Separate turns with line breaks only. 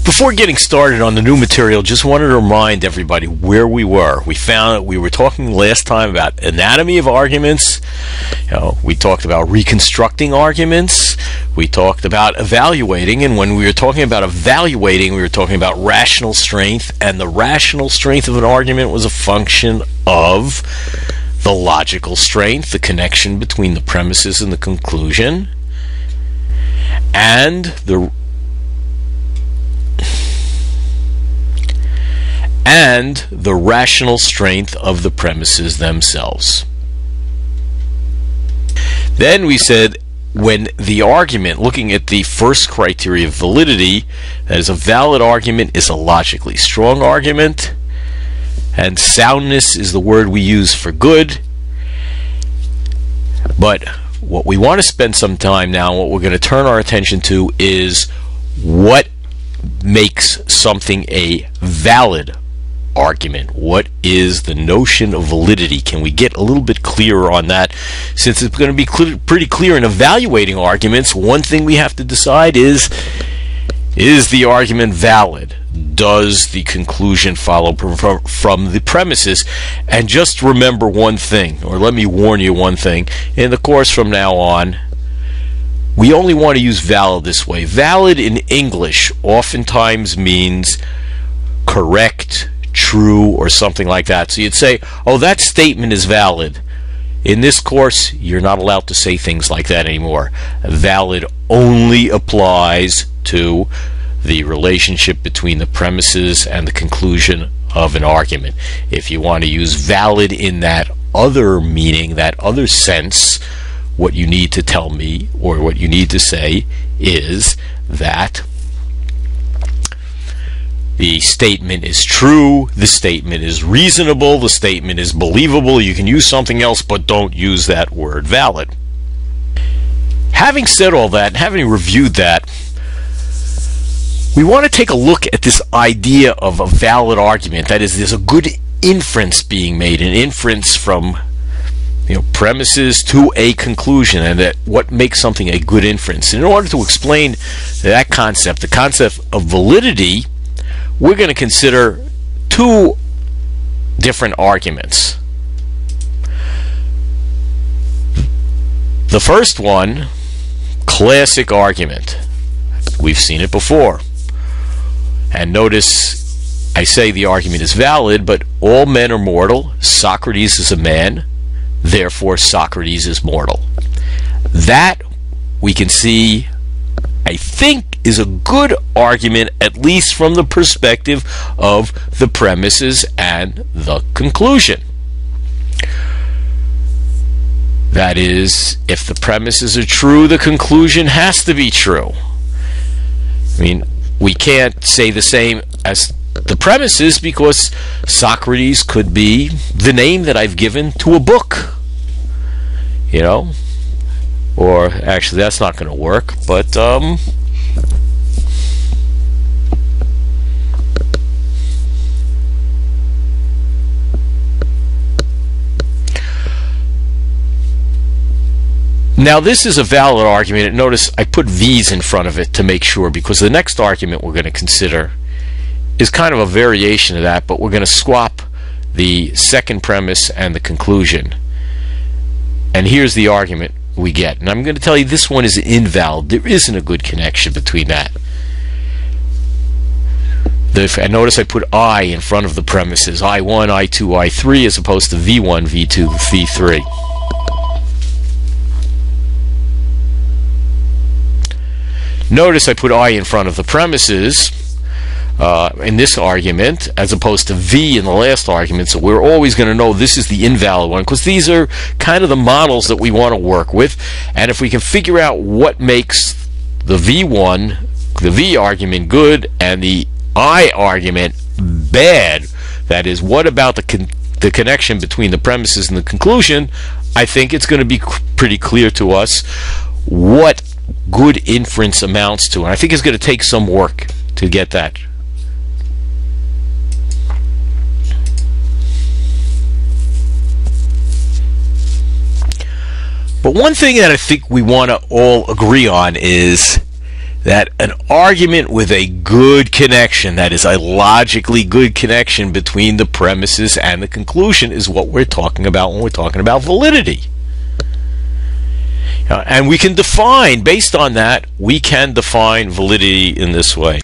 Before getting started on the new material, just wanted to remind everybody where we were. We were talking last time about anatomy of arguments. We talked about reconstructing arguments. We talked about evaluating, and when we were talking about evaluating, we were talking about rational strength, and the rational strength of an argument was a function of the logical strength, the connection between the premises and the conclusion, and the rational strength of the premises themselves. Then we said when the argument, looking at the first criteria of validity, that is, a valid argument is a logically strong argument, and soundness is the word we use for good. But what we want to spend some time now, what we're going to turn our attention to, is what makes something a valid argument. What is the notion of validity? Can we get a little bit clearer on that? Since it's going to be pretty clear in evaluating arguments, one thing we have to decide is the argument valid? Does the conclusion follow from the premises? And just remember one thing, or let me warn you one thing, in the course from now on, we only want to use valid this way. Valid in English oftentimes means correct, true, or something like that. So you'd say, oh, that statement is valid. In this course, you're not allowed to say things like that anymore. Valid only applies to the relationship between the premises and the conclusion of an argument. If you want to use valid in that other meaning, that other sense, what you need to tell me, or what you need to say, is that the statement is true, the statement is reasonable, the statement is believable. You can use something else, but don't use that word valid. Having said all that, having reviewed that, we want to take a look at this idea of a valid argument. That is, there's a good inference being made, an inference from premises to a conclusion, and that what makes something a good inference. And in order to explain that concept, the concept of validity, we're going to consider two different arguments. The first one, classic argument. We've seen it before. And notice I say the argument is valid, but all men are mortal. Socrates is a man, therefore Socrates is mortal. That we can see, I think, is a good argument, at least from the perspective of the premises and the conclusion. That is, if the premises are true, the conclusion has to be true. I mean, we can't say the same as the premises, because Socrates could be the name that I've given to a book. Or actually that's not going to work, but now this is a valid argument. Notice I put V's in front of it to make sure, because the next argument we're going to consider is kind of a variation of that, but we're going to swap the second premise and the conclusion. And here's the argument we get. And I'm going to tell you this one is invalid. There isn't a good connection between that. And notice I put I in front of the premises. I1, I2, I3, as opposed to V1, V2, V3. Notice I put I in front of the premises in this argument, as opposed to V in the last argument. So we're always going to know this is the invalid one, because these are kind of the models that we want to work with. And if we can figure out what makes the V1, the V argument, good and the I argument bad, that is, what about the connection between the premises and the conclusion, I think it's going to be pretty clear to us what good inference amounts to. And I think it's going to take some work to get that. But one thing that I think we want to all agree on is that an argument with a good connection, that is a logically good connection between the premises and the conclusion, is what we're talking about when we're talking about validity. And we can define, based on that, we can define validity in this way.